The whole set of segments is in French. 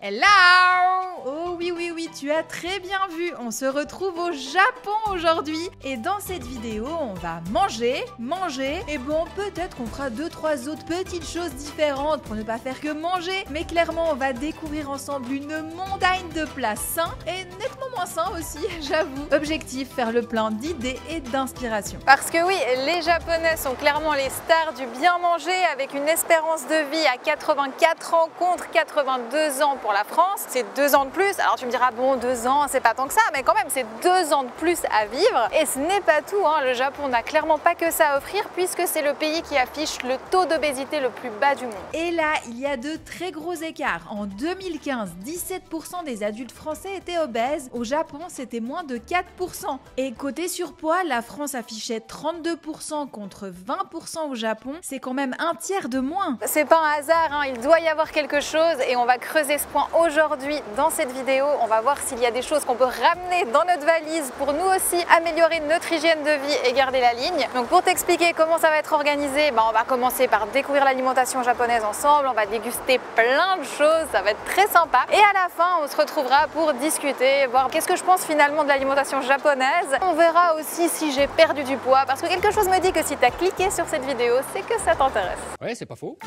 Hello! Oh oui, oui, oui, tu as très bien vu, on se retrouve au Japon aujourd'hui. Et dans cette vidéo, on va manger, et bon, peut-être qu'on fera 2-3 autres petites choses différentes pour ne pas faire que manger. Mais clairement, on va découvrir ensemble une montagne de plats sains et nettement moins sains aussi, j'avoue. Objectif, faire le plein d'idées et d'inspiration. Parce que oui, les Japonais sont clairement les stars du bien manger avec une espérance de vie à 84 ans contre 82 ans pour la France. C'est 2 ans de plus. Alors tu me diras, bon, 2 ans, c'est pas tant que ça, mais quand même, c'est 2 ans de plus à vivre. Et ce n'est pas tout, hein. Le Japon n'a clairement pas que ça à offrir puisque c'est le pays qui affiche le taux d'obésité le plus bas du monde. Et là, il y a de très gros écarts. En 2015, 17% des adultes français étaient obèses. Au Japon, c'était moins de 4%. Et côté surpoids, la France affichait 32% contre 20% au Japon. C'est quand même un tiers de moins. C'est pas un hasard, hein. Il doit y avoir quelque chose et on va creuser ce point aujourd'hui dans cette vidéo. On va voir s'il y a des choses qu'on peut ramener dans notre valise pour nous aussi améliorer notre hygiène de vie et garder la ligne. Donc pour t'expliquer comment ça va être organisé, on va commencer par découvrir l'alimentation japonaise ensemble, on va déguster plein de choses, ça va être très sympa. Et à la fin, on se retrouvera pour discuter, voir qu'est-ce que je pense finalement de l'alimentation japonaise. On verra aussi si j'ai perdu du poids, parce que quelque chose me dit que si tu as cliqué sur cette vidéo, c'est que ça t'intéresse. Ouais, c'est pas faux.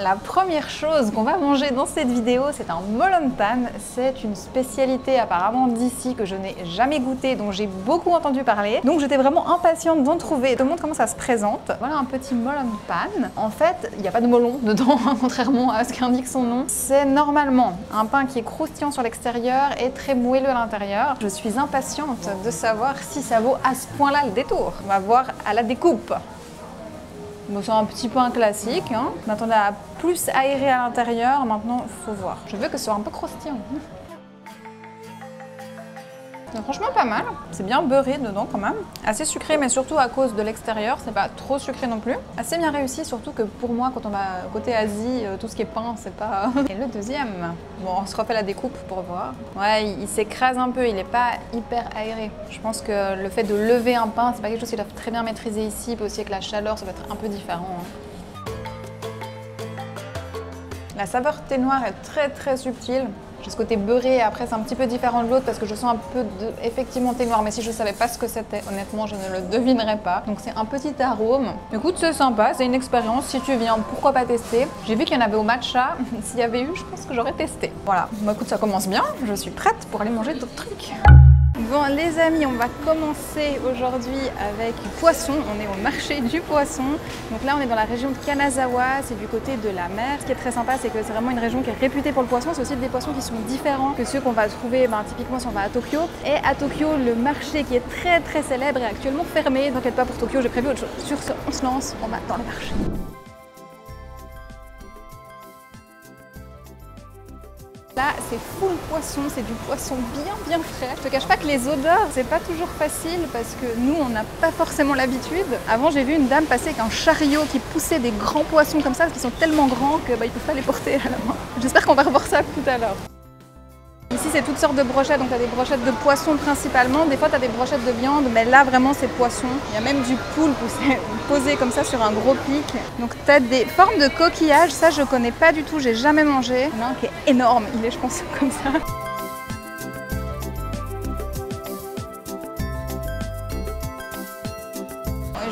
La première chose qu'on va manger dans cette vidéo, c'est un molontan. C'est une spécialité apparemment d'ici que je n'ai jamais goûté, dont j'ai beaucoup entendu parler. Donc j'étais vraiment impatiente d'en trouver. Je te montre comment ça se présente. Voilà un petit molontan. En fait, il n'y a pas de melon dedans, contrairement à ce qu'indique son nom. C'est normalement un pain qui est croustillant sur l'extérieur et très moelleux à l'intérieur. Je suis impatiente de savoir si ça vaut à ce point-là le détour. On va voir à la découpe. Bon, c'est un petit pain classique, hein. Je m'attendais à plus aérer à l'intérieur, maintenant il faut voir. Je veux que ce soit un peu croustillant. C'est franchement pas mal, c'est bien beurré dedans quand même. Assez sucré mais surtout à cause de l'extérieur, c'est pas trop sucré non plus. Assez bien réussi, surtout que pour moi quand on va côté Asie, tout ce qui est pain c'est pas... Et le deuxième, bon on se refait la découpe pour voir. Ouais, il s'écrase un peu, il est pas hyper aéré. Je pense que le fait de lever un pain, c'est pas quelque chose qu'ils doivent très bien maîtriser ici, puis aussi avec la chaleur ça va être un peu différent. La saveur thé noir est très subtile. J'ai ce côté beurré et après c'est un petit peu différent de l'autre parce que je sens un peu de, effectivement thé noir, mais si je savais pas ce que c'était, honnêtement je ne le devinerais pas. Donc c'est un petit arôme. Écoute, c'est sympa, c'est une expérience, si tu viens, pourquoi pas tester. J'ai vu qu'il y en avait au matcha, s'il y avait eu, je pense que j'aurais testé. Voilà, bon écoute, ça commence bien, je suis prête pour aller manger d'autres trucs. Bon les amis, on va commencer aujourd'hui avec du poisson. On est au marché du poisson. Donc là on est dans la région de Kanazawa, c'est du côté de la mer. Ce qui est très sympa, c'est que c'est vraiment une région qui est réputée pour le poisson. C'est aussi des poissons qui sont différents que ceux qu'on va trouver typiquement si on va à Tokyo. Et à Tokyo, le marché qui est très célèbre est actuellement fermé. T'inquiète pas pour Tokyo, j'ai prévu autre chose. Sur ce, on se lance, on va dans le marché. Là, c'est full poisson, c'est du poisson bien frais. Je te cache pas que les odeurs, c'est pas toujours facile parce que nous, on n'a pas forcément l'habitude. Avant, j'ai vu une dame passer avec un chariot qui poussait des grands poissons comme ça, parce qu'ils sont tellement grands que ils peuvent pas les porter à la main. J'espère qu'on va revoir ça tout à l'heure. Ici, c'est toutes sortes de brochettes, donc tu as des brochettes de poisson principalement, des fois tu as des brochettes de viande, mais là vraiment c'est poisson. Il y a même du poulpe posé comme ça sur un gros pic. Donc tu as des formes de coquillages, ça je connais pas du tout, j'ai jamais mangé. Il y en a un qui est énorme, il est je pense comme ça.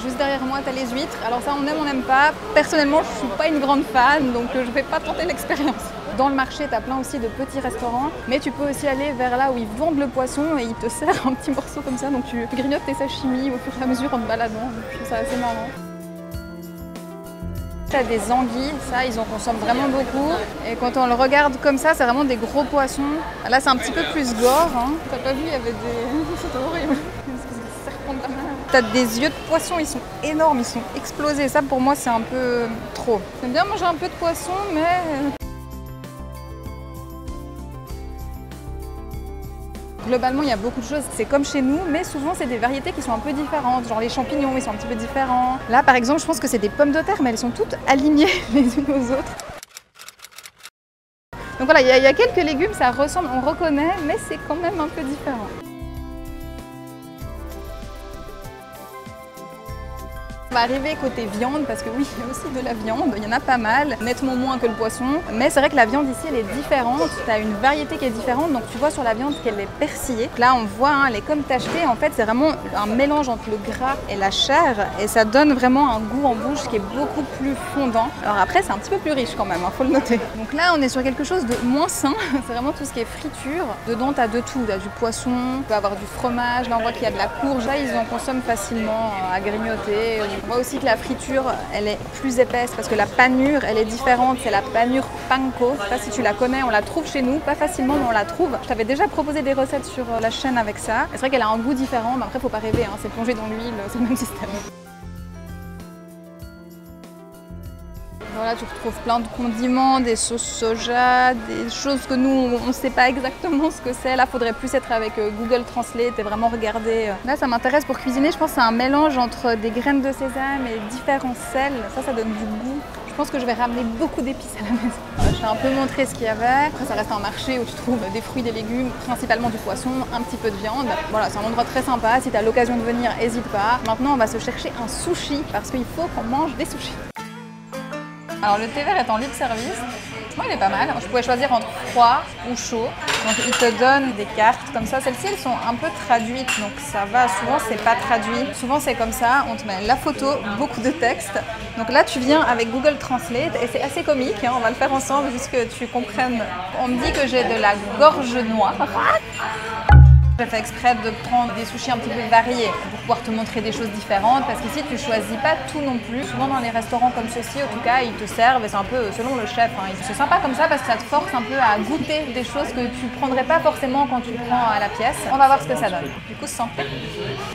Juste derrière moi, tu as les huîtres. Alors ça, on n'aime pas. Personnellement, je suis pas une grande fan, donc je vais pas tenter l'expérience. Dans le marché, tu as plein aussi de petits restaurants, mais tu peux aussi aller vers là où ils vendent le poisson et ils te servent un petit morceau comme ça. Donc tu grignotes tes sashimi au fur et à mesure en te baladant. Je trouve ça assez marrant. Tu as des anguilles, ça ils en consomment vraiment beaucoup. Et quand on le regarde comme ça, c'est vraiment des gros poissons. Là, c'est un petit peu plus gore. Hein. T'as pas vu, il y avait des... C'était horrible. T'as des yeux de poisson, ils sont énormes, ils sont explosés. Ça pour moi c'est un peu trop. J'aime bien manger un peu de poisson, mais... Globalement, il y a beaucoup de choses, c'est comme chez nous, mais souvent c'est des variétés qui sont un peu différentes. Genre les champignons, ils sont un petit peu différents. Là par exemple, je pense que c'est des pommes de terre, mais elles sont toutes alignées les unes aux autres. Donc voilà, il y a quelques légumes, ça ressemble, on reconnaît, mais c'est quand même un peu différent. va arriver côté viande parce que oui, il y a aussi de la viande, il y en a pas mal, nettement moins que le poisson. Mais c'est vrai que la viande ici, elle est différente. Tu as une variété qui est différente, donc tu vois sur la viande qu'elle est persillée. Là, on voit, hein, elle est comme tachetée. En fait, c'est vraiment un mélange entre le gras et la chair et ça donne vraiment un goût en bouche qui est beaucoup plus fondant. Alors après, c'est un petit peu plus riche quand même, hein, faut le noter. Donc là, on est sur quelque chose de moins sain. C'est vraiment tout ce qui est friture. Dedans, tu as de tout. Tu as du poisson, tu peux avoir du fromage. Là, on voit qu'il y a de la courge. Là, ils en consomment facilement à grignoter. On voit aussi que la friture, elle est plus épaisse parce que la panure, elle est différente. C'est la panure panko. Je sais pas si tu la connais, on la trouve chez nous. Pas facilement, mais on la trouve. Je t'avais déjà proposé des recettes sur la chaîne avec ça. C'est vrai qu'elle a un goût différent, mais après, faut pas rêver. Hein. C'est plongé dans l'huile, c'est le même système. Voilà, tu retrouves plein de condiments, des sauces soja, des choses que nous, on ne sait pas exactement ce que c'est. Là, il faudrait plus être avec Google Translate et vraiment regarder. Là, ça m'intéresse pour cuisiner. Je pense que c'est un mélange entre des graines de sésame et différents sels. Ça donne du goût. Je pense que je vais ramener beaucoup d'épices à la maison. Je t'ai un peu montré ce qu'il y avait. Après, ça reste un marché où tu trouves des fruits, des légumes, principalement du poisson, un petit peu de viande. Voilà, c'est un endroit très sympa. Si tu as l'occasion de venir, n'hésite pas. Maintenant, on va se chercher un sushi parce qu'il faut qu'on mange des sushis. Alors le thé vert est en libre service. Moi, il est pas mal. Je pouvais choisir entre froid ou chaud. Donc il te donne des cartes comme ça. Celles-ci, elles sont un peu traduites, donc ça va. Souvent, c'est pas traduit. Souvent, c'est comme ça. On te met la photo, beaucoup de texte. Donc là, tu viens avec Google Translate et c'est assez comique. Hein. On va le faire ensemble jusqu'à ce que tu comprennes. On me dit que j'ai de la gorge noire. J'ai fait exprès de prendre des sushis un petit peu variés pour pouvoir te montrer des choses différentes parce qu'ici tu choisis pas tout non plus. Souvent dans les restaurants comme ceci, en tout cas, ils te servent et c'est un peu selon le chef. Hein. C'est sympa comme ça parce que ça te force un peu à goûter des choses que tu prendrais pas forcément quand tu prends à la pièce. On va voir ce que ça donne. Du coup, santé.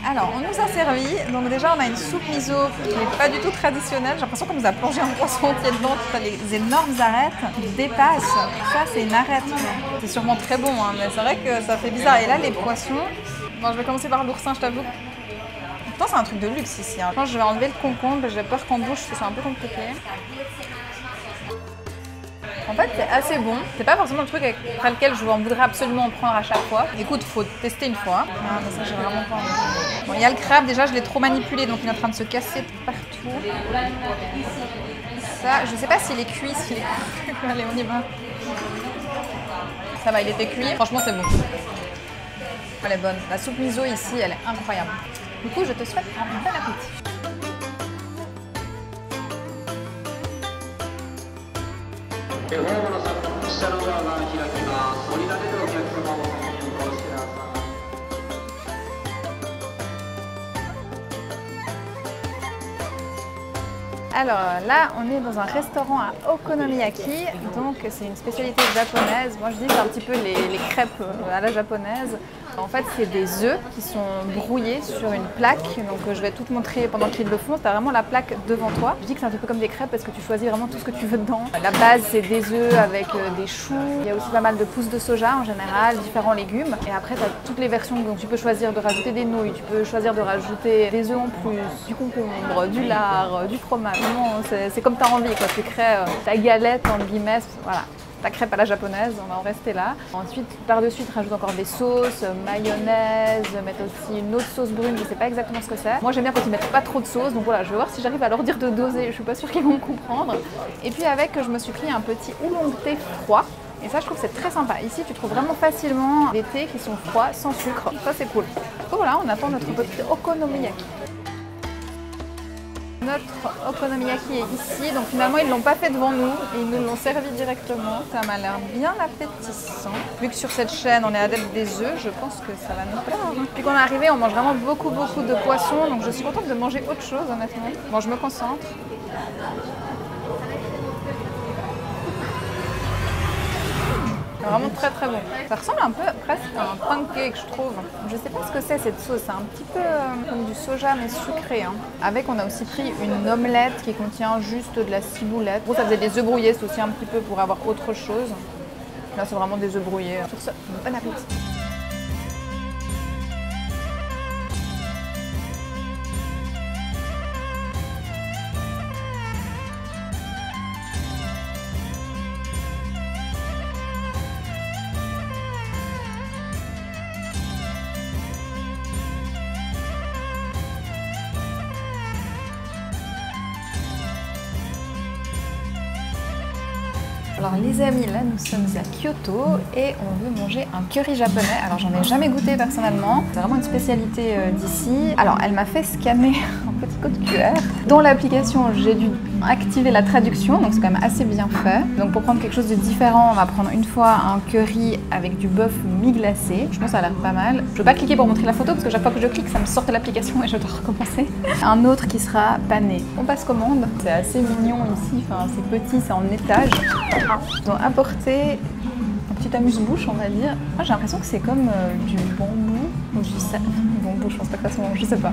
Alors, on nous a servi. Donc déjà, on a une soupe miso qui n'est pas du tout traditionnelle. J'ai l'impression qu'on nous a plongé un poisson entier dedans. Tu as les énormes arêtes qui dépassent. Ça, c'est une arête. C'est sûrement très bon, hein, mais c'est vrai que ça fait bizarre. Et là, les poissons. Bon, je vais commencer par l'oursin, je t'avoue. Pourtant, c'est un truc de luxe ici. Hein. Je pense que je vais enlever le concombre, j'ai peur qu'en bouche, ce soit un peu compliqué. En fait, c'est assez bon. C'est pas forcément le truc après lequel je voudrais absolument en prendre à chaque fois. Écoute, faut tester une fois. Ah, mais ça, j'ai vraiment pas envie. Bon, il y a le crabe, déjà, je l'ai trop manipulé, donc il est en train de se casser de partout. Ça, je sais pas s'il est cuit, s'il est cru. Allez, on y va. Ça va, il était cuit. Franchement, c'est bon. Elle est bonne. La soupe miso ici, elle est incroyable. Du coup, je te souhaite un bon appétit. Alors là, on est dans un restaurant à Okonomiyaki, donc c'est une spécialité japonaise. Moi je dis que c'est un petit peu les crêpes à la japonaise. En fait, c'est des œufs qui sont brouillés sur une plaque, donc je vais tout te montrer pendant qu'ils le font. Tu as vraiment la plaque devant toi. Je dis que c'est un petit peu comme des crêpes parce que tu choisis vraiment tout ce que tu veux dedans. La base, c'est des œufs avec des choux. Il y a aussi pas mal de pousses de soja en général, différents légumes. Et après, tu as toutes les versions, donc tu peux choisir de rajouter des nouilles, tu peux choisir de rajouter des œufs en plus, du concombre, du lard, du fromage. C'est comme tu as envie, quoi. Tu crées ta galette, entre guillemets, voilà. Ta crêpe à la japonaise, on va en rester là. Ensuite, par-dessus, tu rajoutes encore des sauces, mayonnaise, mettre aussi une autre sauce brune, je ne sais pas exactement ce que c'est. Moi, j'aime bien quand ils mettent pas trop de sauce, donc voilà, je vais voir si j'arrive à leur dire de doser, je suis pas sûre qu'ils vont me comprendre. Et puis avec, je me suis pris un petit oolong thé froid. Et ça, je trouve que c'est très sympa. Ici, tu trouves vraiment facilement des thés qui sont froids, sans sucre. Ça, c'est cool. Donc voilà, on attend notre petit okonomiyaki. Notre okonomiyaki est ici, donc finalement ils ne l'ont pas fait devant nous et ils nous l'ont servi directement. Ça m'a l'air bien appétissant. Vu que sur cette chaîne on est adepte des œufs, je pense que ça va nous plaire. Depuis qu'on est arrivé, on mange vraiment beaucoup de poissons, donc je suis contente de manger autre chose honnêtement. Bon, je me concentre. Vraiment très bon. Ça ressemble un peu presque à un pancake, je trouve. Je sais pas ce que c'est cette sauce, c'est un petit peu comme du soja mais sucré. Hein. Avec, on a aussi pris une omelette qui contient juste de la ciboulette. Bon, ça faisait des œufs brouillés, c'est aussi un petit peu pour avoir autre chose. Là, c'est vraiment des œufs brouillés. Sur ce, bon appétit. Alors les amis, là nous sommes à Kyoto et on veut manger un curry japonais. Alors j'en ai jamais goûté personnellement, c'est vraiment une spécialité d'ici. Alors elle m'a fait scanner un petit code QR. Dans l'application j'ai dû activer la traduction, donc c'est quand même assez bien fait. Donc pour prendre quelque chose de différent, on va prendre une fois un curry avec du bœuf mi-glacé. Je pense que ça a l'air pas mal. Je veux pas cliquer pour montrer la photo parce que chaque fois que je clique ça me sort de l'application et je dois recommencer. Un autre qui sera pané. On passe commande. C'est assez mignon ici, enfin c'est petit, c'est en étage. Ils ont apporté un petit amuse-bouche, on va dire. Moi j'ai l'impression que c'est comme du bambou ou du bambou, je pense pas que ça se mange, je sais pas.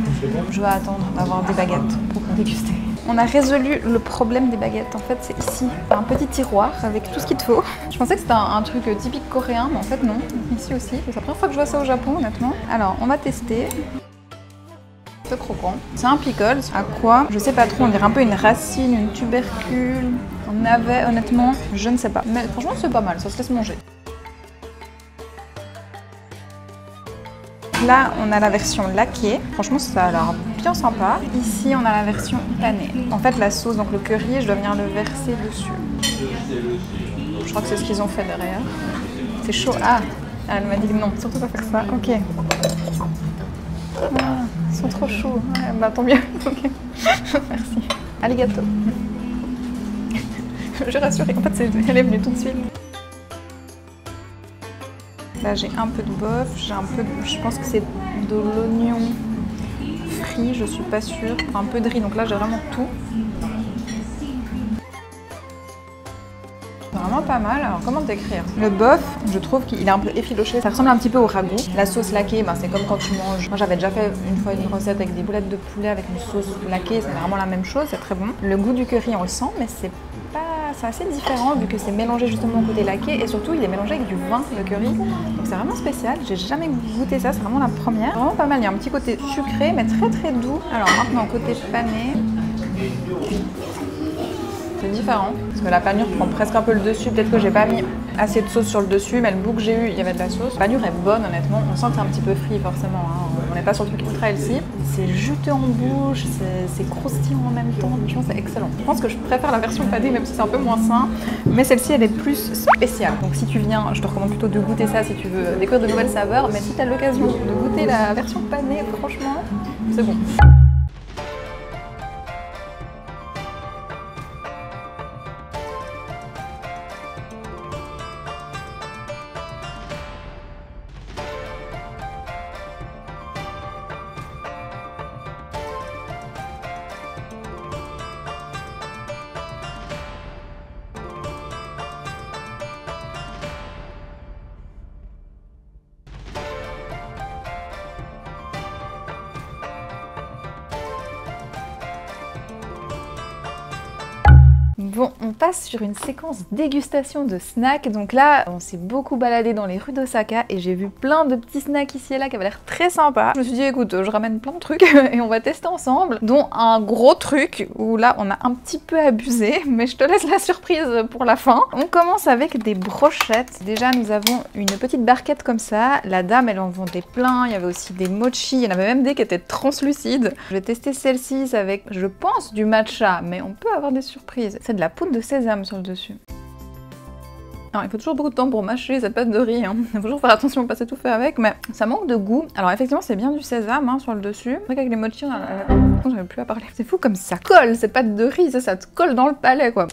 Je vais attendre d'avoir des baguettes pour déguster. On a résolu le problème des baguettes. En fait, c'est ici, un petit tiroir avec tout ce qu'il te faut. Je pensais que c'était un truc typique coréen, mais en fait non. Ici aussi. C'est la première fois que je vois ça au Japon, honnêtement. Alors, on va tester. C'est croquant. C'est un pickles. À quoi? Je sais pas trop. On dirait un peu une racine, une tubercule, un navet. Honnêtement, je ne sais pas. Mais franchement, c'est pas mal. Ça se laisse manger. Là, on a la version laquée. Franchement, ça a l'air bien sympa. Ici, on a la version panée. En fait, la sauce, donc le curry, je dois venir le verser dessus. Je crois que c'est ce qu'ils ont fait derrière. C'est chaud. Ah, elle m'a dit non, surtout pas faire ça. Ok. Ah, ils sont trop chauds. Ouais, bah tant mieux. Ok. Merci. Arigato. Je rassure. En fait, elle est venue tout de suite. Là j'ai un peu de bœuf, j'ai un peu de... je pense que c'est de l'oignon frit, je suis pas sûre. Un peu de riz, donc là j'ai vraiment tout. C'est vraiment pas mal. Alors comment décrire? Le bœuf, je trouve qu'il est un peu effiloché, ça ressemble un petit peu au ragoût. La sauce laquée, ben, c'est comme quand tu manges... Moi j'avais déjà fait une fois une recette avec des boulettes de poulet avec une sauce laquée, c'est vraiment la même chose, c'est très bon. Le goût du curry on le sent, mais c'est assez différent vu que c'est mélangé justement au côté laqué et surtout il est mélangé avec du vin, le curry. Donc c'est vraiment spécial, j'ai jamais goûté ça, c'est vraiment la première. Vraiment pas mal, il y a un petit côté sucré mais très très doux. Alors maintenant côté pané, c'est différent parce que la panure prend presque un peu le dessus. Peut-être que j'ai pas mis assez de sauce sur le dessus, mais le goût que j'ai eu, il y avait de la sauce. La panure est bonne honnêtement, on sent que c'est un petit peu frit forcément, hein. On n'est pas sur le truc ultra healthy. C'est juteux en bouche, c'est croustillant en même temps, franchement c'est excellent. Je pense que je préfère la version panée même si c'est un peu moins sain, mais celle-ci elle est plus spéciale. Donc si tu viens, je te recommande plutôt de goûter ça si tu veux découvrir de nouvelles saveurs, mais si tu as l'occasion de goûter la version panée, franchement, c'est bon. Bon, on passe sur une séquence dégustation de snacks. Donc là, on s'est beaucoup baladé dans les rues d'Osaka et j'ai vu plein de petits snacks ici et là qui avaient l'air très sympas. Je me suis dit, écoute, je ramène plein de trucs et on va tester ensemble, dont un gros truc où là, on a un petit peu abusé, mais je te laisse la surprise pour la fin. On commence avec des brochettes. Déjà, nous avons une petite barquette comme ça. La dame, elle en vendait plein. Il y avait aussi des mochi. Il y en avait même des qui étaient translucides. Je vais tester celle-ci avec, je pense, du matcha, mais on peut avoir des surprises. C'est de la poudre de sésame sur le dessus. Alors, il faut toujours beaucoup de temps pour mâcher cette pâte de riz, hein. Il faut toujours faire attention à ne pas s'étouffer avec, mais ça manque de goût. Alors effectivement c'est bien du sésame hein, sur le dessus. C'est vrai qu'avec les mochi, on n'arrive plus à parler. C'est fou comme ça colle cette pâte de riz, ça te colle dans le palais quoi.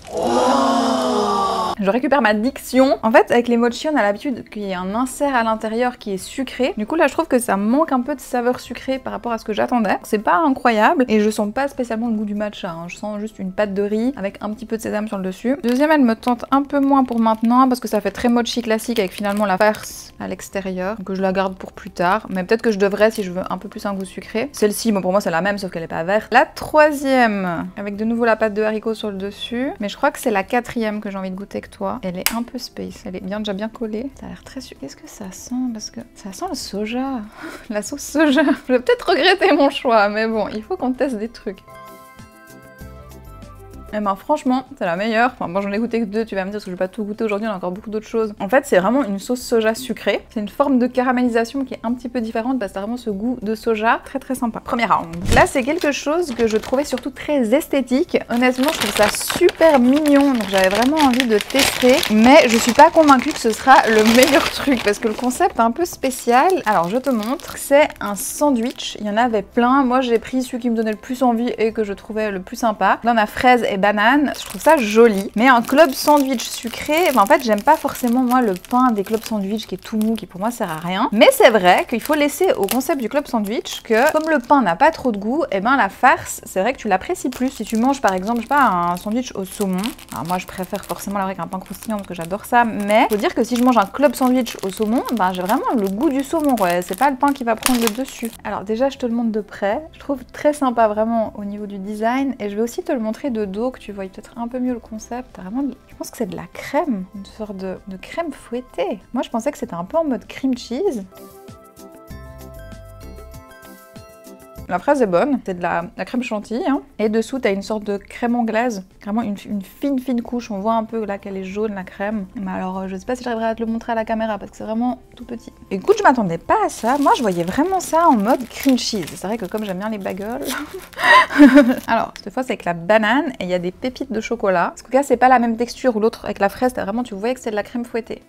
Je récupère ma diction. En fait, avec les mochi, on a l'habitude qu'il y ait un insert à l'intérieur qui est sucré. Du coup, là, je trouve que ça manque un peu de saveur sucrée par rapport à ce que j'attendais. C'est pas incroyable et je sens pas spécialement le goût du matcha, hein. Je sens juste une pâte de riz avec un petit peu de sésame sur le dessus. Deuxième, elle me tente un peu moins pour maintenant parce que ça fait très mochi classique avec finalement la farce à l'extérieur. Donc je la garde pour plus tard. Mais peut-être que je devrais si je veux un peu plus un goût sucré. Celle-ci, bon, pour moi, c'est la même sauf qu'elle est pas verte. La troisième, avec de nouveau la pâte de haricots sur le dessus. Mais je crois que c'est la quatrième que j'ai envie de goûter que toi. Elle est un peu space, elle est déjà bien collée. Ça a l'air très sucré. Qu'est-ce que ça sent? Parce que ça sent le soja. La sauce soja. Je vais peut-être regretter mon choix, mais bon, il faut qu'on teste des trucs. Et ben franchement, c'est la meilleure. Enfin, moi j'en ai goûté que 2, tu vas me dire, parce que je vais pas tout goûter aujourd'hui, on a encore beaucoup d'autres choses. En fait, c'est vraiment une sauce soja sucrée. C'est une forme de caramélisation qui est un petit peu différente parce que t'as vraiment ce goût de soja très très sympa. Premier round. Là, c'est quelque chose que je trouvais surtout très esthétique. Honnêtement, je trouve ça super mignon, donc j'avais vraiment envie de tester. Mais je suis pas convaincue que ce sera le meilleur truc parce que le concept est un peu spécial. Alors, je te montre. C'est un sandwich. Il y en avait plein. Moi, j'ai pris celui qui me donnait le plus envie et que je trouvais le plus sympa. Là, on a fraise et banane. Je trouve ça joli. Mais un club sandwich sucré, en fait, j'aime pas forcément moi le pain des clubs sandwich qui est tout mou, qui pour moi sert à rien. Mais c'est vrai qu'il faut laisser au concept du club sandwich que comme le pain n'a pas trop de goût, et ben la farce, c'est vrai que tu l'apprécies plus. Si tu manges par exemple, je sais pas, un sandwich au saumon, alors moi je préfère forcément avec un pain croustillant parce que j'adore ça, mais faut dire que si je mange un club sandwich au saumon, ben j'ai vraiment le goût du saumon, ouais. C'est pas le pain qui va prendre le dessus. Alors déjà, je te le montre de près. Je trouve très sympa vraiment au niveau du design et je vais aussi te le montrer de dos que tu vois peut-être un peu mieux le concept. Vraiment, je pense que c'est de la crème, une sorte de crème fouettée. Moi, je pensais que c'était un peu en mode cream cheese. La fraise est bonne, c'est de la crème chantilly, hein. Et dessous t'as une sorte de crème anglaise, vraiment une fine couche, on voit un peu là qu'elle est jaune la crème. Mais alors je sais pas si j'arriverai à te le montrer à la caméra parce que c'est vraiment tout petit. Écoute, je m'attendais pas à ça, moi je voyais vraiment ça en mode cream cheese. C'est vrai que comme j'aime bien les bagels... Alors cette fois c'est avec la banane et il y a des pépites de chocolat. En tout cas c'est pas la même texture ou l'autre avec la fraise, vraiment tu voyais que c'est de la crème fouettée.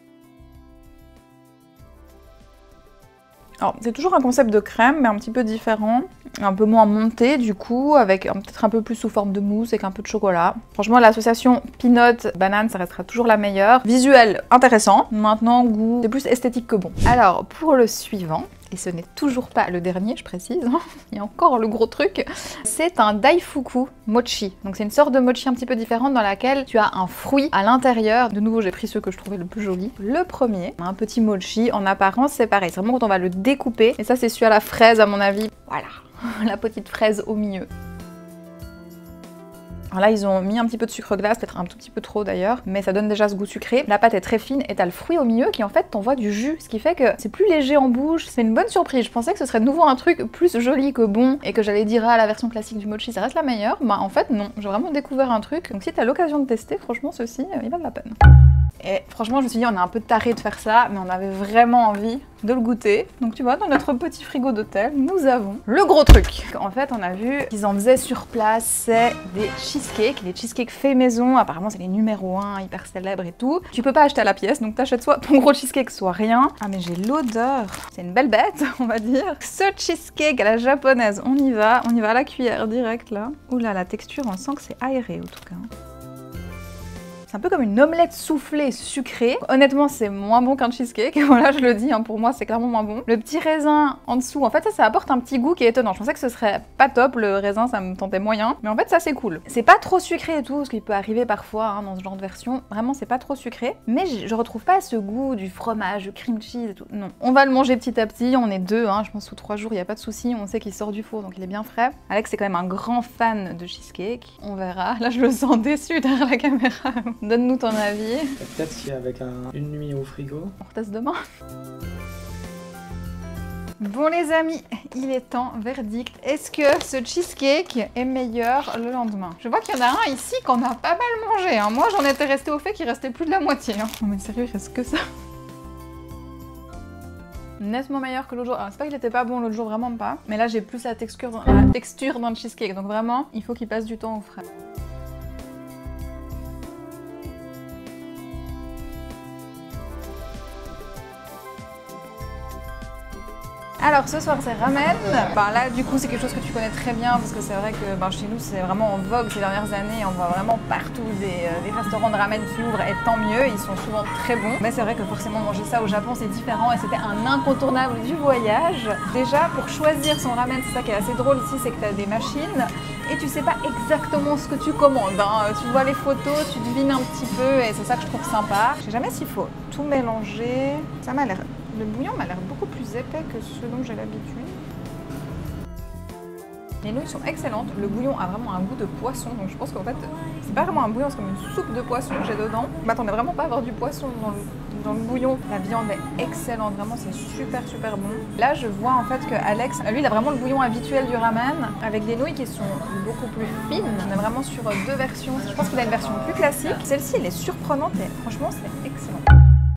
Alors, c'est toujours un concept de crème, mais un petit peu différent, un peu moins monté du coup, avec peut-être un peu plus sous forme de mousse avec un peu de chocolat. Franchement, l'association peanut-banane, ça restera toujours la meilleure. Visuel, intéressant. Maintenant, goût, c'est plus esthétique que bon. Alors, pour le suivant, et ce n'est toujours pas le dernier, je précise, il y a encore le gros truc, c'est un daifuku mochi. Donc c'est une sorte de mochi un petit peu différente dans laquelle tu as un fruit à l'intérieur. De nouveau, j'ai pris ceux que je trouvais le plus joli. Le premier, un petit mochi, en apparence c'est pareil, c'est vraiment quand on va le découper. Et ça c'est celui à la fraise à mon avis. Voilà, la petite fraise au milieu. Alors là, ils ont mis un petit peu de sucre glace, peut-être un tout petit peu trop d'ailleurs, mais ça donne déjà ce goût sucré. La pâte est très fine et t'as le fruit au milieu qui en fait t'envoie du jus, ce qui fait que c'est plus léger en bouche. C'est une bonne surprise. Je pensais que ce serait de nouveau un truc plus joli que bon et que j'allais dire ah la version classique du mochi ça reste la meilleure. Bah en fait non, j'ai vraiment découvert un truc. Donc si t'as l'occasion de tester, franchement ceci, il va de la peine. Et franchement, je me suis dit, on est un peu taré de faire ça, mais on avait vraiment envie de le goûter. Donc tu vois, dans notre petit frigo d'hôtel, nous avons le gros truc. En fait, on a vu qu'ils en faisaient sur place, c'est des cheesecakes, des cheesecakes faits maison. Apparemment, c'est les numéros 1, hyper célèbres et tout. Tu peux pas acheter à la pièce, donc t'achètes soit ton gros cheesecake, soit rien. Ah mais j'ai l'odeur. C'est une belle bête, on va dire. Ce cheesecake à la japonaise, on y va à la cuillère direct là. Oula, la texture, on sent que c'est aéré en tout cas. C'est un peu comme une omelette soufflée sucrée. Honnêtement, c'est moins bon qu'un cheesecake. Voilà, je le dis, hein, pour moi, c'est clairement moins bon. Le petit raisin en dessous, en fait, ça apporte un petit goût qui est étonnant. Je pensais que ce serait pas top, le raisin, ça me tentait moyen. Mais en fait, ça, c'est cool. C'est pas trop sucré et tout, ce qui peut arriver parfois hein, dans ce genre de version. Vraiment, c'est pas trop sucré. Mais je retrouve pas ce goût du fromage, du cream cheese et tout. Non. On va le manger petit à petit. On est deux, hein, je pense, sous 3 jours, il y a pas de souci. On sait qu'il sort du four, donc il est bien frais. Alex, c'est quand même un grand fan de cheesecake. On verra. Là, je le sens déçu derrière la caméra. Donne-nous ton avis. Peut-être qu'avec une nuit au frigo. On reteste demain. Bon les amis, il est temps, verdict. Est-ce que ce cheesecake est meilleur le lendemain? Je vois qu'il y en a un ici qu'on a pas mal mangé. Hein. Moi j'en étais restée au fait qu'il restait plus de la moitié. Hein. Non mais sérieux, il reste que ça. Nettement meilleur que l'autre jour. Alors c'est pas qu'il était pas bon l'autre jour, vraiment pas. Mais là j'ai plus la texture dans le cheesecake. Donc vraiment, il faut qu'il passe du temps au frais. Alors ce soir c'est ramen. Là du coup c'est quelque chose que tu connais très bien parce que c'est vrai que chez nous c'est vraiment en vogue ces dernières années. On voit vraiment partout des restaurants de ramen qui ouvrent et tant mieux, ils sont souvent très bons. Mais c'est vrai que forcément manger ça au Japon c'est différent et c'était un incontournable du voyage. Déjà pour choisir son ramen, c'est ça qui est assez drôle ici, c'est que tu as des machines et tu sais pas exactement ce que tu commandes. Hein. Tu vois les photos, tu devines un petit peu et c'est ça que je trouve sympa. Je sais jamais s'il faut tout mélanger. Ça m'a l'air... Le bouillon m'a l'air beaucoup plus épais que ce dont j'ai l'habitude. Les nouilles sont excellentes. Le bouillon a vraiment un goût de poisson. Donc je pense qu'en fait, c'est pas vraiment un bouillon, c'est comme une soupe de poisson que j'ai dedans. Je m'attendais vraiment pas à avoir du poisson dans dans le bouillon. La viande est excellente, vraiment c'est super bon. Là je vois en fait que Alex, lui il a vraiment le bouillon habituel du ramen avec des nouilles qui sont beaucoup plus fines. On est vraiment sur deux versions. Je pense qu'il a une version plus classique. Celle-ci elle est surprenante et franchement c'est excellent.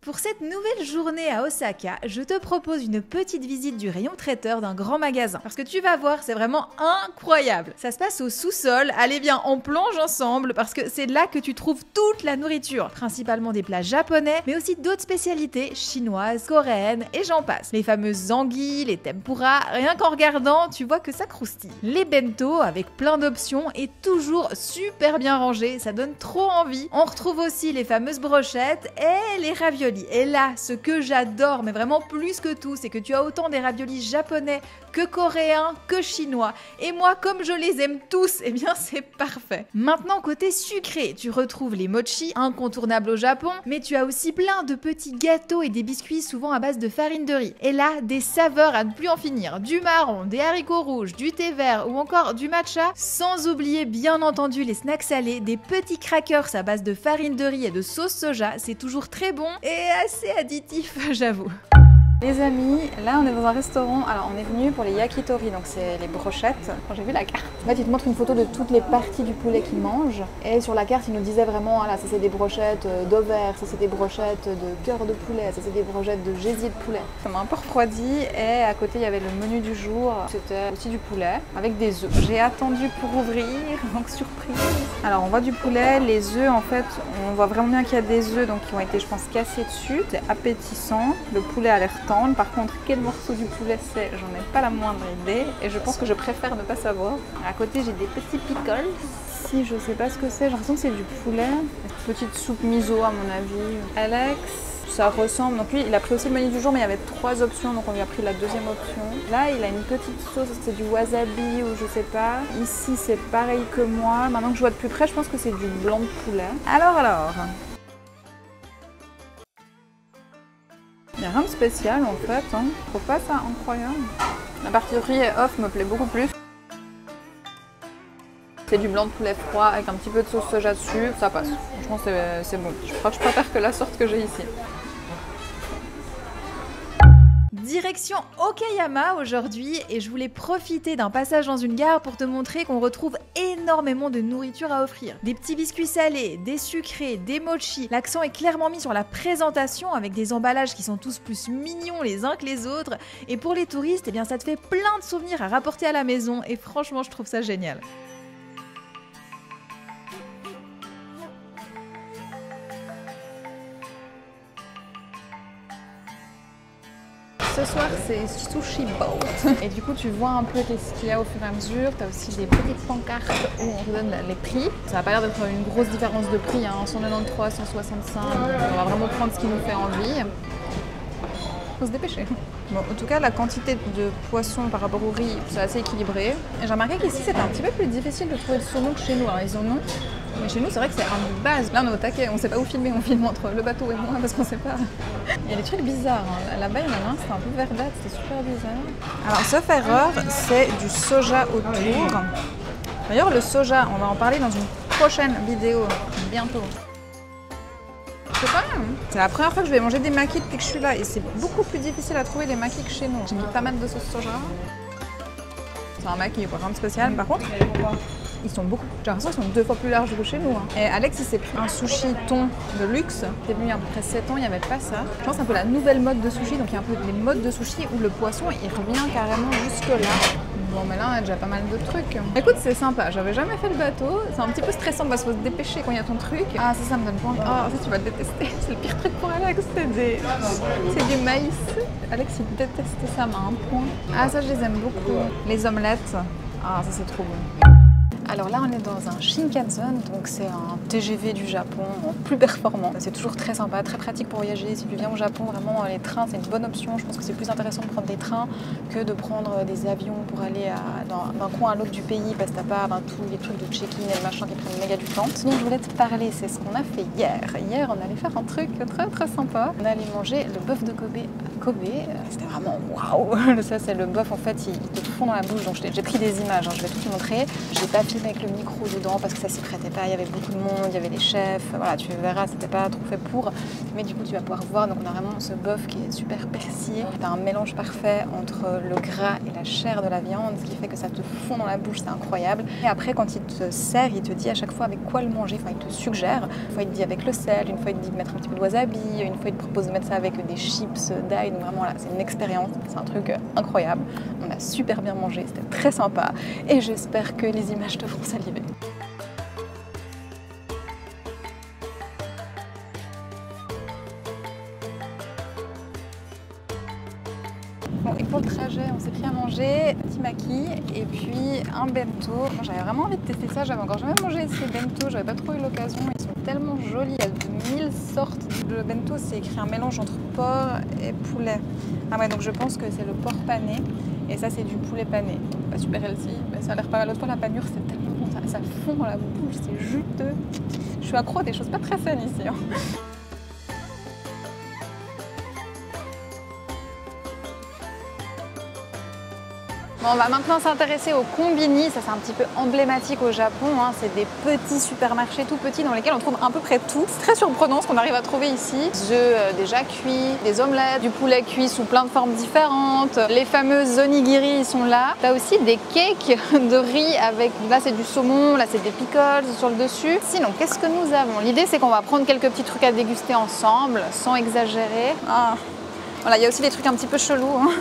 Pour cette nouvelle journée à Osaka, je te propose une petite visite du rayon traiteur d'un grand magasin. Parce que tu vas voir, c'est vraiment incroyable. Ça se passe au sous-sol. Allez bien, on plonge ensemble parce que c'est là que tu trouves toute la nourriture. Principalement des plats japonais, mais aussi d'autres spécialités chinoises, coréennes et j'en passe. Les fameuses anguilles, les tempura, rien qu'en regardant, tu vois que ça croustille. Les bento avec plein d'options et toujours super bien rangés, ça donne trop envie. On retrouve aussi les fameuses brochettes et les raviolis. Et là, ce que j'adore, mais vraiment plus que tout, c'est que tu as autant des raviolis japonais que coréens, que chinois. Et moi, comme je les aime tous, eh bien c'est parfait. Maintenant, côté sucré, tu retrouves les mochi, incontournables au Japon, mais tu as aussi plein de petits gâteaux et des biscuits souvent à base de farine de riz. Et là, des saveurs à ne plus en finir. Du marron, des haricots rouges, du thé vert ou encore du matcha. Sans oublier bien entendu les snacks salés, des petits crackers à base de farine de riz et de sauce soja. C'est toujours très bon et assez additif, j'avoue. Les amis, là on est dans un restaurant, alors on est venu pour les yakitori, donc c'est les brochettes. Quand j'ai vu la carte, en fait il te montre une photo de toutes les parties du poulet qu'ils mangent. Et sur la carte il nous disait vraiment, là ça c'est des brochettes d'ovaire, ça c'est des brochettes de cœur de poulet, ça c'est des brochettes de gésier de poulet. Ça m'a un peu refroidi et à côté il y avait le menu du jour, c'était aussi du poulet avec des œufs. J'ai attendu pour ouvrir, donc surprise. Alors on voit du poulet, les œufs en fait, on voit vraiment bien qu'il y a des œufs donc qui ont été je pense cassés dessus. C'est appétissant, le poulet a l'air tendre. Par contre, quel morceau du poulet c'est, j'en ai pas la moindre idée et je pense que je préfère ne pas savoir. À côté, j'ai des petits pickles. Si je sais pas ce que c'est, j'ai l'impression que c'est du poulet. Une petite soupe miso à mon avis. Alex, ça ressemble. Donc lui, il a pris aussi le menu du jour, mais il y avait 3 options, donc on lui a pris la deuxième option. Là, il a une petite sauce, c'est du wasabi ou je sais pas. Ici, c'est pareil que moi. Maintenant que je vois de plus près, je pense que c'est du blanc de poulet. Alors. Il n'y a rien de spécial en fait, hein. Je trouve pas ça incroyable. La partie riz et off me plaît beaucoup plus. C'est du blanc de poulet froid avec un petit peu de sauce soja dessus, ça passe. Franchement c'est bon. Je crois que je préfère que la sorte que j'ai ici. Direction Okayama aujourd'hui et je voulais profiter d'un passage dans une gare pour te montrer qu'on retrouve énormément de nourriture à offrir. Des petits biscuits salés, des sucrés, des mochi. L'accent est clairement mis sur la présentation avec des emballages qui sont tous plus mignons les uns que les autres. Et pour les touristes, eh bien ça te fait plein de souvenirs à rapporter à la maison et franchement je trouve ça génial. Ce soir c'est Sushi Boat et du coup tu vois un peu ce qu'il y a au fur et à mesure. Tu as aussi des petites pancartes où on te donne les prix. Ça n'a pas l'air d'être une grosse différence de prix, hein. 193, 165, on va vraiment prendre ce qui nous fait envie. Faut se dépêcher. Bon, en tout cas, la quantité de poisson par rapport au riz, c'est assez équilibré. Et j'ai remarqué qu'ici, c'était un petit peu plus difficile de trouver le saumon que chez nous. Alors, ils en ont, mais chez nous, c'est vrai que c'est un base. Là, on est au taquet, on sait pas où filmer, on filme entre le bateau et moi parce qu'on sait pas. Il y a des trucs bizarres. Hein. Là-bas, il y en a un, c'était un peu verdâtre, c'était super bizarre. Alors, sauf erreur, c'est du soja autour. D'ailleurs, le soja, on va en parler dans une prochaine vidéo, bientôt. C'est pas mal. C'est la première fois que je vais manger des makis depuis que je suis là et c'est beaucoup plus difficile à trouver des makis que chez nous. J'ai mis pas mal de sauce soja. C'est un maki, quoi, rien de spécial. Par contre, ils sont beaucoup. J'ai l'impression qu'ils sont 2 fois plus larges que chez nous. Hein. Et Alex, il s'est pris un sushi thon de luxe. C'était venu il y a à peu près 7 ans, il n'y avait pas ça. Je pense que c'est un peu la nouvelle mode de sushi. Donc il y a un peu les modes de sushi où le poisson il revient carrément jusque là. Bon, mais là, on a déjà pas mal de trucs. Écoute, c'est sympa. J'avais jamais fait le bateau. C'est un petit peu stressant parce qu'il faut se dépêcher quand il y a ton truc. Ah, ça me donne pas envie. Ah, ça, tu vas le détester. C'est le pire truc pour Alex. C'est du maïs. Alex, il déteste ça, mais à un point. Ah, ça, je les aime beaucoup. Les omelettes. Ah, ça, c'est trop bon. Alors là, on est dans un Shinkansen, donc c'est un TGV du Japon plus performant. C'est toujours très sympa, très pratique pour voyager. Si tu viens au Japon, vraiment, les trains, c'est une bonne option. Je pense que c'est plus intéressant de prendre des trains que de prendre des avions pour aller d'un coin à l'autre du pays parce que t'as pas tous les trucs de check-in et le machin qui prennent méga du temps. Sinon, je voulais te parler, c'est ce qu'on a fait hier. Hier, on allait faire un truc très très sympa. On allait manger le bœuf de Kobe Kobe. C'était vraiment waouh. Ça c'est le bœuf en fait, il te fond dans la bouche. Donc j'ai pris des images, hein, je vais tout te montrer. Je l'ai pas filmé avec le micro dedans parce que ça s'y prêtait pas. Il y avait beaucoup de monde, il y avait les chefs. Voilà, tu verras, c'était pas trop fait pour. Mais du coup tu vas pouvoir voir. Donc on a vraiment ce bœuf qui est super persillé. T'as un mélange parfait entre le gras et la chair de la viande, ce qui fait que ça te fond dans la bouche, c'est incroyable. Et après quand il te sert, il te dit à chaque fois avec quoi le manger. Enfin il te suggère. Une fois il te dit avec le sel, une fois il te dit de mettre un petit peu de wasabi, une fois il te propose de mettre ça avec des chips d'ail. Donc vraiment là c'est une expérience, c'est un truc incroyable. On a super bien mangé, c'était très sympa et j'espère que les images te feront saliver. Bon, et pour le trajet, on s'est pris à manger petit maki et puis un bento. Moi j'avais vraiment envie de tester ça, j'avais encore jamais mangé ces bento, j'avais pas trop eu l'occasion. Ils sont tellement jolis, il y a de 1000 sortes. Le bento c'est écrit un mélange entre porc et poulet. Ah ouais, donc je pense que c'est le porc pané et ça c'est du poulet pané. Pas super healthy, mais ça a l'air pas mal. L'autre fois la panure c'est tellement bon, ça fond dans la bouche, c'est juteux. Je suis accro à des choses pas très saines ici. Hein. Bon, on va maintenant s'intéresser aux combini, ça c'est un petit peu emblématique au Japon, hein. C'est des petits supermarchés tout petits dans lesquels on trouve à peu près tout. C'est très surprenant ce qu'on arrive à trouver ici. Des œufs déjà cuits, des omelettes, du poulet cuit sous plein de formes différentes, les fameuses onigiri ils sont là. T'as aussi des cakes de riz avec, là c'est du saumon, là c'est des pickles sur le dessus. Sinon qu'est-ce que nous avons? L'idée c'est qu'on va prendre quelques petits trucs à déguster ensemble, sans exagérer. Ah. Voilà, il y a aussi des trucs un petit peu chelous. Hein.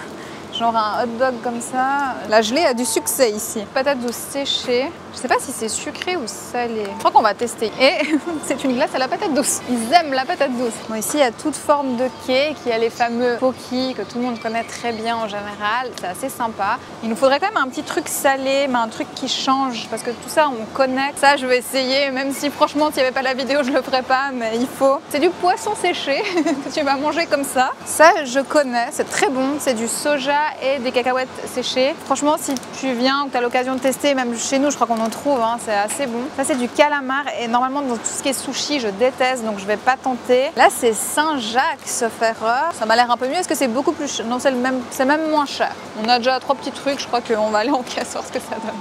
Genre un hot dog comme ça. La gelée a du succès ici. Patate douce séchée. Je sais pas si c'est sucré ou salé. Je crois qu'on va tester. Et c'est une glace à la patate douce. Ils aiment la patate douce. Bon, ici, il y a toute forme de cake. Il y a les fameux poki que tout le monde connaît très bien en général. C'est assez sympa. Il nous faudrait quand même un petit truc salé, mais un truc qui change. Parce que tout ça, on connaît. Ça, je vais essayer. Même si franchement, s'il n'y avait pas la vidéo, je le ferais pas. Mais il faut. C'est du poisson séché que tu vas manger comme ça. Ça, je connais. C'est très bon. C'est du soja et des cacahuètes séchées. Franchement, si tu viens ou que tu as l'occasion de tester, même chez nous, je crois qu'on en trouve, hein, c'est assez bon. Ça, c'est du calamar et normalement, dans tout ce qui est sushi, je déteste, donc je vais pas tenter. Là, c'est Saint-Jacques, sauf erreur. Ça m'a l'air un peu mieux. Est-ce que c'est beaucoup plus cher? Non, c'est même moins cher. On a déjà 3 petits trucs, je crois qu'on va aller en caisse voir ce que ça donne.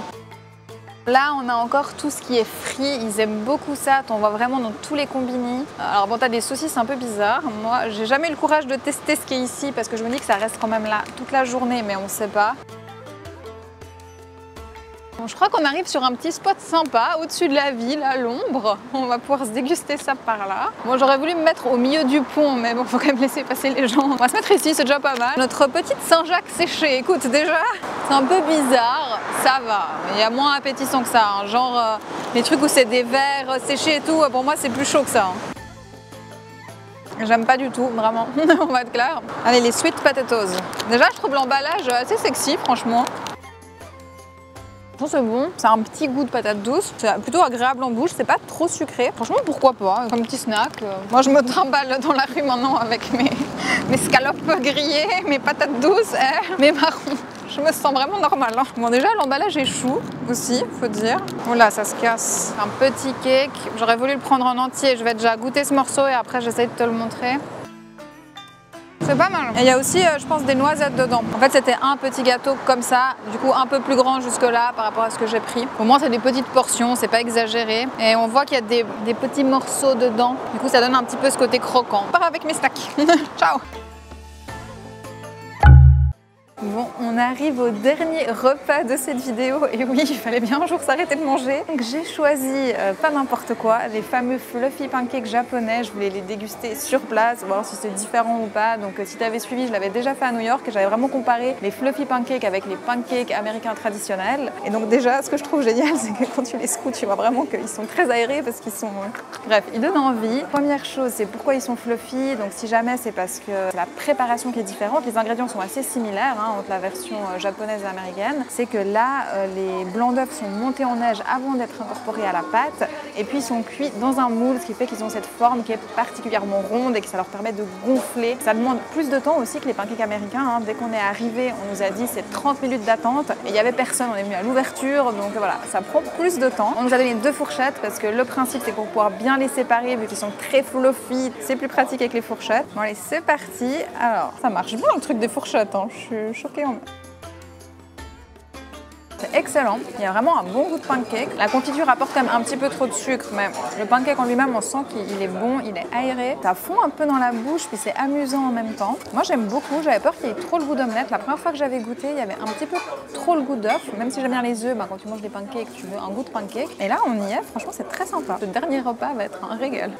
Là, on a encore tout ce qui est frit. Ils aiment beaucoup ça. On voit vraiment dans tous les combini. Alors bon, t'as des saucisses un peu bizarres. Moi, j'ai jamais eu le courage de tester ce qui est ici parce que je me dis que ça reste quand même là toute la journée, mais on sait pas. Bon, je crois qu'on arrive sur un petit spot sympa au-dessus de la ville, à l'ombre. On va pouvoir se déguster ça par là. Bon, j'aurais voulu me mettre au milieu du pont, mais bon, faut quand même laisser passer les gens. On va se mettre ici, c'est déjà pas mal. Notre petite Saint-Jacques séchée, écoute, déjà, c'est un peu bizarre, ça va. Il y a moins appétissant que ça, hein. Genre les trucs où c'est des verres séchés et tout, pour moi, c'est plus chaud que ça. Hein. J'aime pas du tout, vraiment, on va être clair. Allez, les sweet potatoes. Déjà, je trouve l'emballage assez sexy, franchement. C'est bon, c'est un petit goût de patate douce, c'est plutôt agréable en bouche, c'est pas trop sucré. Franchement, pourquoi pas, comme petit snack. Moi, je me trimballe dans la rue maintenant avec mes scalopes grillées, mes patates douces, mes marrons. Je me sens vraiment normale. Hein. Bon, déjà, l'emballage est chou aussi, faut dire. Voilà, ça se casse. Un petit cake. J'aurais voulu le prendre en entier. Je vais déjà goûter ce morceau et après, j'essaye de te le montrer. C'est pas mal. Et il y a aussi, je pense, des noisettes dedans. En fait, c'était un petit gâteau comme ça, du coup un peu plus grand jusque-là par rapport à ce que j'ai pris. Au moins, c'est des petites portions, c'est pas exagéré. Et on voit qu'il y a des petits morceaux dedans. Du coup, ça donne un petit peu ce côté croquant. Je pars avec mes snacks. Ciao! Bon, on arrive au dernier repas de cette vidéo et oui, il fallait bien un jour s'arrêter de manger. Donc j'ai choisi, pas n'importe quoi, les fameux fluffy pancakes japonais. Je voulais les déguster sur place, voir si c'est différent ou pas. Donc si tu avais suivi, je l'avais déjà fait à New York et j'avais vraiment comparé les fluffy pancakes avec les pancakes américains traditionnels. Et donc déjà, ce que je trouve génial, c'est que quand tu les secoues, tu vois vraiment qu'ils sont très aérés parce qu'ils sont... Bref, ils donnent envie. Première chose, c'est pourquoi ils sont fluffy. Donc si jamais, c'est parce que la préparation qui est différente. Les ingrédients sont assez similaires, hein. entre la version japonaise et américaine, c'est que là, les blancs d'œufs sont montés en neige avant d'être incorporés à la pâte et puis ils sont cuits dans un moule, ce qui fait qu'ils ont cette forme qui est particulièrement ronde et que ça leur permet de gonfler. Ça demande plus de temps aussi que les pancakes américains, hein. Dès qu'on est arrivé, on nous a dit c'est 30 minutes d'attente et il n'y avait personne, on est venu à l'ouverture, donc voilà, ça prend plus de temps. On nous a donné 2 fourchettes parce que le principe c'est pour pouvoir bien les séparer vu qu'ils sont très fluffy, c'est plus pratique avec les fourchettes. Bon allez, c'est parti. Alors, ça marche bien le truc des fourchettes, hein. Je suis choquée. C'est excellent, il y a vraiment un bon goût de pancake. La confiture apporte quand même un petit peu trop de sucre, mais le pancake en lui-même, on sent qu'il est bon, il est aéré. Ça fond un peu dans la bouche, puis c'est amusant en même temps. Moi j'aime beaucoup, j'avais peur qu'il y ait trop le goût d'omelette. La première fois que j'avais goûté, il y avait un petit peu trop le goût d'œuf. Même si j'aime bien les œufs, quand tu manges des pancakes, tu veux un goût de pancake. Et là on y est, franchement c'est très sympa. Le dernier repas va être un régal.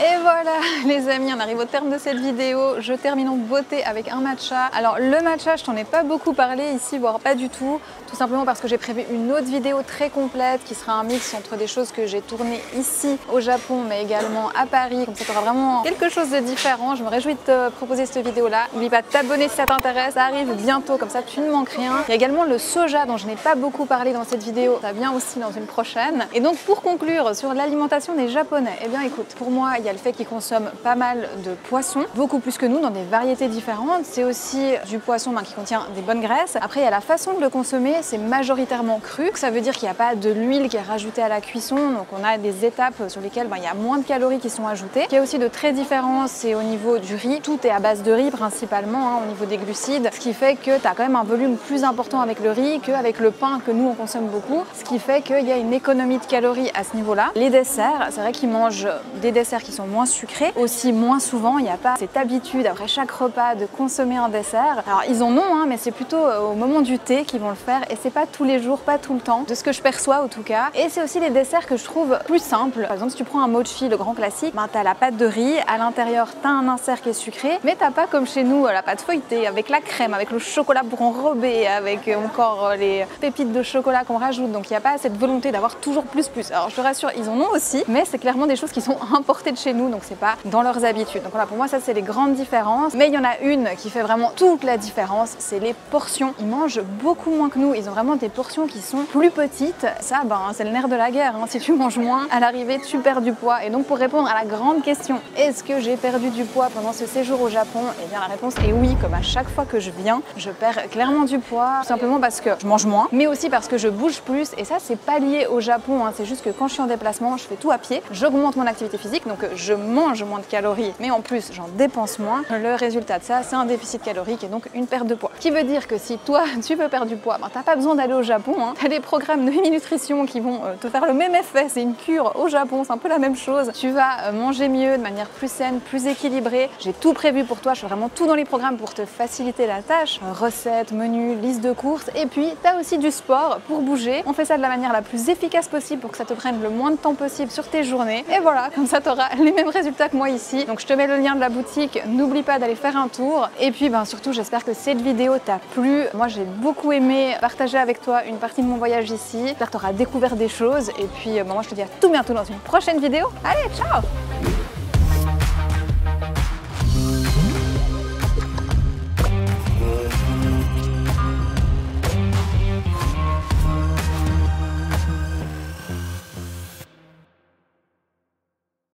Et voilà les amis, on arrive au terme de cette vidéo. Je termine en beauté avec un matcha. Alors le matcha, je t'en ai pas beaucoup parlé ici, voire pas du tout. Tout simplement parce que j'ai prévu une autre vidéo très complète qui sera un mix entre des choses que j'ai tournées ici au Japon mais également à Paris. Comme ça tu auras vraiment quelque chose de différent. Je me réjouis de te proposer cette vidéo là. N'oublie pas de t'abonner si ça t'intéresse. Ça arrive bientôt, comme ça tu ne manques rien. Il y a également le soja dont je n'ai pas beaucoup parlé dans cette vidéo. Ça vient aussi dans une prochaine. Et donc pour conclure sur l'alimentation des Japonais, eh bien écoute, pour moi il y a le fait qu'ils consomment pas mal de poissons, beaucoup plus que nous dans des variétés différentes. C'est aussi du poisson qui contient des bonnes graisses. Après il y a la façon de le consommer, c'est majoritairement cru. Ça veut dire qu'il n'y a pas de l'huile qui est rajoutée à la cuisson, donc on a des étapes sur lesquelles il y a moins de calories qui sont ajoutées. Il y a aussi de très différents, c'est au niveau du riz. Tout est à base de riz principalement, au niveau des glucides, ce qui fait que tu as quand même un volume plus important avec le riz qu'avec le pain que nous on consomme beaucoup, ce qui fait qu'il y a une économie de calories à ce niveau-là. Les desserts, c'est vrai qu'ils mangent des desserts qui sont moins sucrés, aussi moins souvent. Il n'y a pas cette habitude après chaque repas de consommer un dessert. Alors ils en ont, mais c'est plutôt au moment du thé qu'ils vont le faire et c'est pas tous les jours, pas tout le temps, de ce que je perçois en tout cas. Et c'est aussi les desserts que je trouve plus simples. Par exemple, si tu prends un mochi, le grand classique, t'as la pâte de riz, à l'intérieur t'as un insert qui est sucré, mais t'as pas comme chez nous la pâte feuilletée avec la crème, avec le chocolat pour enrober, avec encore les pépites de chocolat qu'on rajoute. Donc il n'y a pas cette volonté d'avoir toujours plus. Alors je te rassure, ils en ont aussi, mais c'est clairement des choses qui sont importées de chez nous, donc c'est pas dans leurs habitudes. Donc voilà, pour moi ça c'est les grandes différences. Mais il y en a une qui fait vraiment toute la différence, c'est les portions. Ils mangent beaucoup moins que nous, ils ont vraiment des portions qui sont plus petites. Ça, c'est le nerf de la guerre. Si tu manges moins, à l'arrivée, tu perds du poids. Et donc pour répondre à la grande question, est-ce que j'ai perdu du poids pendant ce séjour au Japon? Eh bien la réponse est oui, comme à chaque fois que je viens, je perds clairement du poids, tout simplement parce que je mange moins, mais aussi parce que je bouge plus. Et ça, c'est pas lié au Japon, c'est juste que quand je suis en déplacement, je fais tout à pied, j'augmente mon activité physique, donc je mange moins de calories, mais en plus j'en dépense moins. Le résultat de ça, c'est un déficit calorique et donc une perte de poids. Ce qui veut dire que si toi, tu veux perdre du poids, t'as pas besoin d'aller au Japon, t'as des programmes de nutrition qui vont te faire le même effet, c'est une cure au Japon, c'est un peu la même chose. Tu vas manger mieux, de manière plus saine, plus équilibrée. J'ai tout prévu pour toi, je fais vraiment tout dans les programmes pour te faciliter la tâche. Recettes, menus, liste de courses, et puis t'as aussi du sport pour bouger. On fait ça de la manière la plus efficace possible pour que ça te prenne le moins de temps possible sur tes journées. Et voilà, comme ça t'auras les mêmes résultats que moi ici. Donc je te mets le lien de la boutique, n'oublie pas d'aller faire un tour. Et puis surtout, j'espère que cette vidéo t'a plu. Moi j'ai beaucoup aimé partager avec toi une partie de mon voyage ici. J'espère que tu auras découvert des choses. Et puis moi je te dis à tout bientôt dans une prochaine vidéo. Allez, ciao!